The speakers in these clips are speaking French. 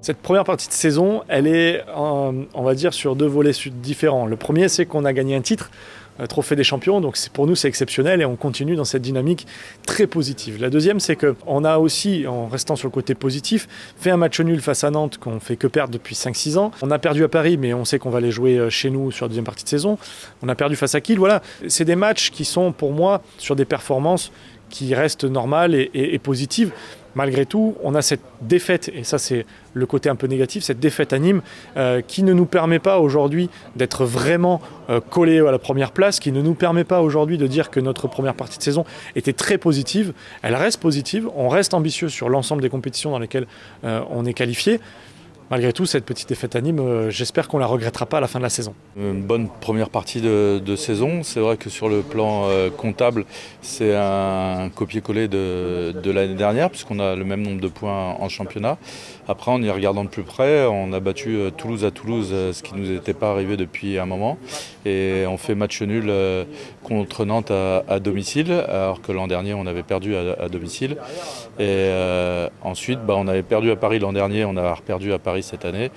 Cette première partie de saison, elle est, on va dire, sur deux volets différents. Le premier, c'est qu'on a gagné un titre, Trophée des champions, donc pour nous c'est exceptionnel et on continue dans cette dynamique très positive. La deuxième, c'est qu'on a aussi, en restant sur le côté positif, fait un match nul face à Nantes qu'on fait que perdre depuis 5-6 ans. On a perdu à Paris, mais on sait qu'on va les jouer chez nous sur la deuxième partie de saison. On a perdu face à Kiel, voilà. C'est des matchs qui sont pour moi sur des performances qui restent normales et positives. Malgré tout, on a cette défaite, et ça c'est le côté un peu négatif, cette défaite à Nîmes qui ne nous permet pas aujourd'hui d'être vraiment collés à la première place, qui ne nous permet pas aujourd'hui de dire que notre première partie de saison était très positive. Elle reste positive, on reste ambitieux sur l'ensemble des compétitions dans lesquelles on est qualifié. Malgré tout, cette petite défaite à Nîmes, j'espère qu'on ne la regrettera pas à la fin de la saison. Une bonne première partie de saison. C'est vrai que sur le plan comptable, c'est un copier-coller de l'année dernière, puisqu'on a le même nombre de points en championnat. Après, en y regardant de plus près, on a battu Toulouse à Toulouse, ce qui ne nous était pas arrivé depuis un moment. Et on fait match nul contre Nantes à domicile, alors que l'an dernier, on avait perdu à domicile. Et ensuite, on avait perdu à Paris l'an dernier, on a perdu à Paris cette année.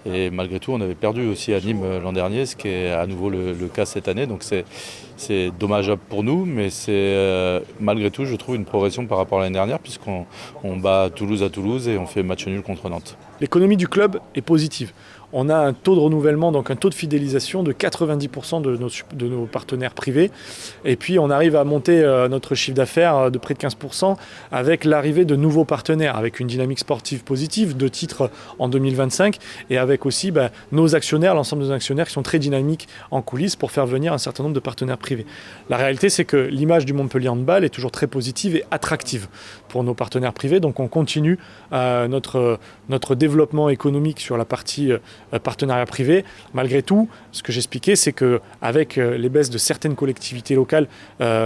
Et malgré tout, on avait perdu aussi à Nîmes l'an dernier, ce qui est à nouveau le cas cette année. Donc c'est dommageable pour nous, mais c'est malgré tout, je trouve, une progression par rapport à l'année dernière, puisqu'on bat Toulouse à Toulouse et on fait match nul contre Nantes. L'économie du club est positive. On a un taux de renouvellement, donc un taux de fidélisation de 90% de nos partenaires privés. Et puis on arrive à monter notre chiffre d'affaires de près de 15% avec l'arrivée de nouveaux partenaires, avec une dynamique sportive positive, 2 titres en 2025, et avec aussi nos actionnaires, l'ensemble de nos actionnaires qui sont très dynamiques en coulisses pour faire venir un certain nombre de partenaires privés. La réalité, c'est que l'image du Montpellier Handball est toujours très positive et attractive pour nos partenaires privés. Donc on continue notre développement économique sur la partie partenariat privé. Malgré tout, ce que j'expliquais, c'est qu'avec les baisses de certaines collectivités locales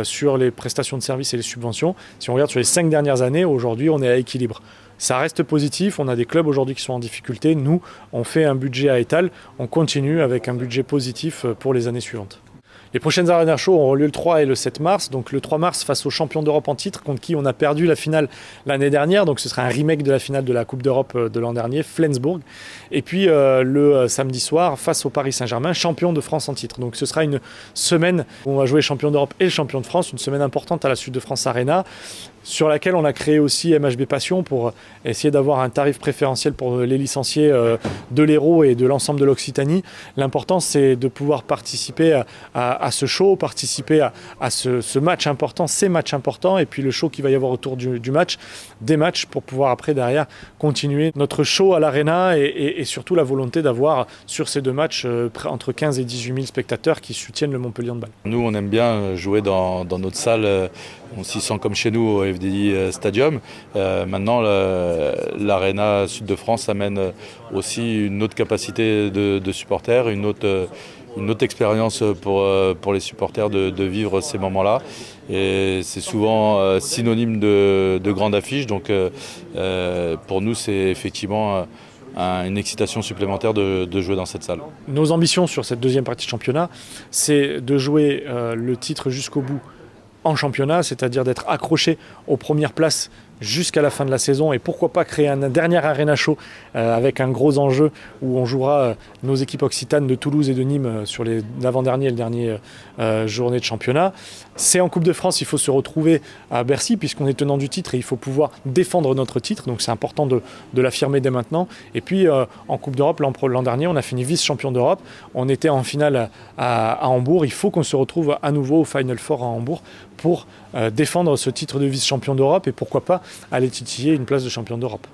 sur les prestations de services et les subventions, si on regarde sur les 5 dernières années, aujourd'hui on est à équilibre. Ça reste positif, on a des clubs aujourd'hui qui sont en difficulté. Nous, on fait un budget à étal, on continue avec un budget positif pour les années suivantes. Les prochaines Arena Show auront lieu le 3 et le 7 mars. Donc le 3 mars face aux champions d'Europe en titre, contre qui on a perdu la finale l'année dernière. Donc ce sera un remake de la finale de la Coupe d'Europe de l'an dernier, Flensburg. Et puis le samedi soir face au Paris Saint-Germain, champion de France en titre. Donc ce sera une semaine où on va jouer champion d'Europe et le champion de France, une semaine importante à la Sud de France Arena, sur laquelle on a créé aussi MHB Passion pour essayer d'avoir un tarif préférentiel pour les licenciés de l'Hérault et de l'ensemble de l'Occitanie. L'important, c'est de pouvoir participer à ce show, participer à ce match important, ces matchs importants, et puis le show qu'il va y avoir autour du match, des matchs pour pouvoir après, derrière, continuer notre show à l'Arena et surtout la volonté d'avoir sur ces 2 matchs entre 15 et 18 000 spectateurs qui soutiennent le Montpellier Handball. Nous, on aime bien jouer dans notre salle. On s'y sent comme chez nous au FDI Stadium. Maintenant, l'Arena Sud de France amène aussi une autre capacité de supporters, une autre expérience pour les supporters de vivre ces moments-là. Et c'est souvent synonyme de grande affiche. Donc pour nous, c'est effectivement une excitation supplémentaire de jouer dans cette salle. Nos ambitions sur cette deuxième partie de championnat, c'est de jouer le titre jusqu'au bout en championnat, c'est-à-dire d'être accroché aux premières places jusqu'à la fin de la saison, et pourquoi pas créer un dernier Arena Show avec un gros enjeu où on jouera nos équipes occitanes de Toulouse et de Nîmes sur l'avant-dernier et le dernier journée de championnat. C'est en Coupe de France, il faut se retrouver à Bercy puisqu'on est tenant du titre et il faut pouvoir défendre notre titre, donc c'est important de l'affirmer dès maintenant. Et puis en Coupe d'Europe, l'an dernier, on a fini vice-champion d'Europe, on était en finale à Hambourg, il faut qu'on se retrouve à nouveau au Final Four à Hambourg pour défendre ce titre de vice-champion d'Europe et pourquoi pas aller titiller une place de champion d'Europe.